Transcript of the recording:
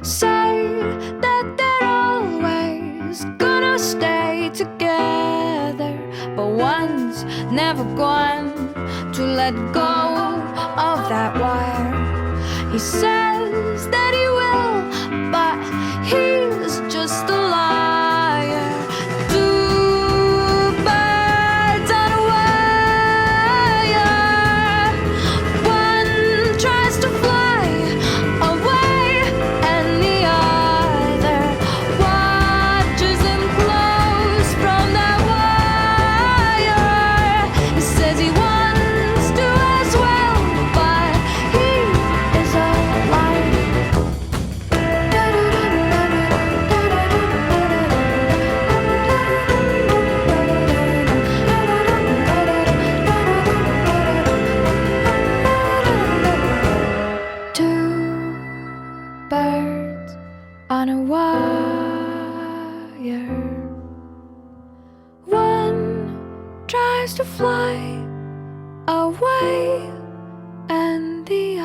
say that they're always gonna stay together, but one's never going to let go of that wire. He says that he will, but he's just a liar. Two birds on a wire. One tries to fly away, and the other watches him close from that wire. He says he wants to as well, but he is a liar. Two birds on a wire. One tries to fly away, and the